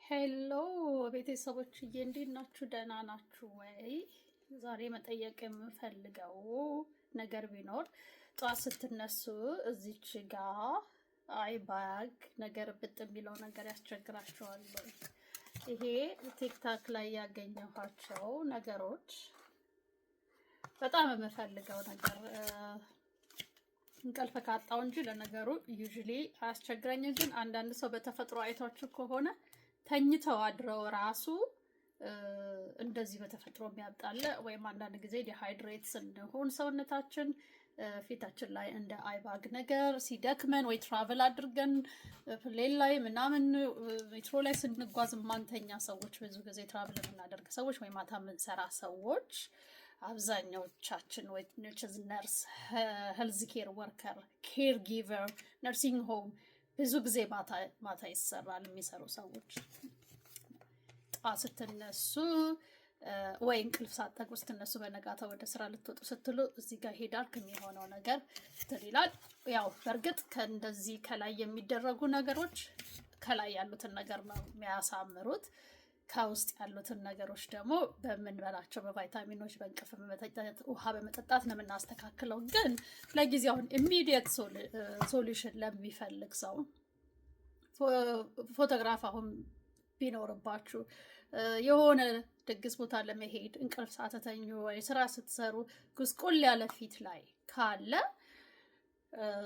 ሄሎ ቤተሰቦችዬ እንዴት ናችሁ? ደህና ናችሁ ወይ? ዛሬ መጠየቅ የምፈልገው ነገር ቢኖር ጠዋት ስትነሱ እዚች ጋ አይ ባግ ነገር ብጥ የሚለው ነገር ያስቸግራችኋል ወይ? ይሄ ቲክታክ ላይ ያገኘኋቸው ነገሮች በጣም የምፈልገው ነገር እንቅልፍ ካጣው እንጂ ለነገሩ ዩዥሊ አያስቸግረኝም። ግን አንዳንድ ሰው በተፈጥሮ አይቷችሁ ከሆነ ተኝተው አድረው ራሱ እንደዚህ በተፈጥሮ የሚያብጣለ ወይም አንዳንድ ጊዜ ዲሃይድሬት ስንሆን ሰውነታችን ፊታችን ላይ እንደ አይባግ ነገር ሲደክመን ወይ ትራቨል አድርገን ፕሌን ላይ ምናምን ሜትሮ ላይ ስንጓዝ ማንተኛ ሰዎች፣ ብዙ ጊዜ ትራቨል የምናደርግ ሰዎች ወይ ማታ የምንሰራ ሰዎች አብዛኛዎቻችን ወይ ነርስ፣ ሄልዝ ኬር ወርከር፣ ኬር ጊቨር፣ ነርሲንግ ሆም ብዙ ጊዜ ማታ ይሰራል የሚሰሩ ሰዎች ጠዋት ስትነሱ ወይ እንቅልፍ ሳትጠግቡ ስትነሱ በነጋታው ወደ ስራ ልትወጡ ስትሉ እዚህ ጋር ሄዳል ከሚሆነው ነገር ትላል። ያው በእርግጥ ከእንደዚህ ከላይ የሚደረጉ ነገሮች ከላይ ያሉትን ነገር ነው የሚያሳምሩት። ከውስጥ ያሉትን ነገሮች ደግሞ በምንበላቸው በቫይታሚኖች፣ በእንቅልፍ በመጠጣት፣ ውሃ በመጠጣት ነው የምናስተካክለው። ግን ለጊዜው አሁን ኢሚዲየት ሶሉሽን ለሚፈልግ ሰው ፎቶግራፍ አሁን ቢኖርባችሁ የሆነ ድግስ ቦታ ለመሄድ እንቅልፍ ሳትተኙ ወይ ስራ ስትሰሩ ጉስቁል ያለ ፊት ላይ ካለ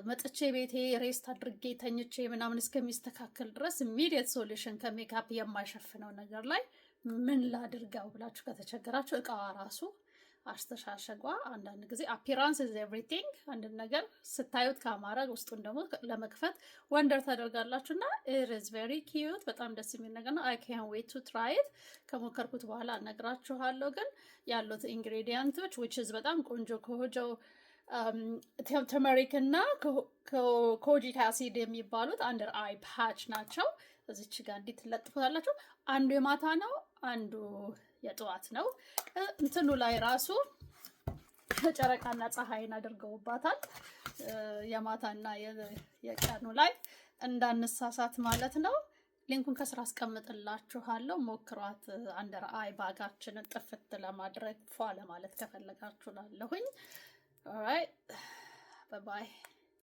መጥቼ ቤቴ ሬስት አድርጌ ተኝቼ ምናምን እስከሚስተካከል ድረስ ኢሚዲየት ሶሉሽን ከሜካፕ የማይሸፍነው ነገር ላይ ምን ላድርገው ብላችሁ ከተቸገራችሁ እቃዋ ራሱ አስተሻሸጓ አንዳንድ ጊዜ አፒራንስ ኢዝ ኤቭሪቲንግ። አንድ ነገር ስታዩት ካማረ ውስጡን ደግሞ ለመክፈት ወንደር ታደርጋላችሁ እና ኢት ኢዝ ቬሪ ኪዩት። በጣም ደስ የሚል ነገር ነው። አይ ካን ዌት ቱ ትራይ ኢት። ከሞከርኩት በኋላ እነግራችኋለሁ። ግን ያሉት ኢንግሬዲየንቶች which is በጣም ቆንጆ ከሆጀው ተመሪክ እና ኮጂክ አሲድ የሚባሉት አንደር አይ ፓች ናቸው። እዚች ጋር እንዴት ትለጥፉታላችሁ። አንዱ የማታ ነው፣ አንዱ የጠዋት ነው። እንትኑ ላይ ራሱ ጨረቃና ፀሐይን አድርገውባታል። የማታና የቀኑ ላይ እንዳንሳሳት ማለት ነው። ሊንኩን ከስራ አስቀምጥላችኋለሁ። ሞክሯት። አንደር አይ ባጋችንን ጥፍት ለማድረግ ፏ ለማለት ከፈለጋችሁ ላለሁኝ። ኦልራይት ባይ ባይ።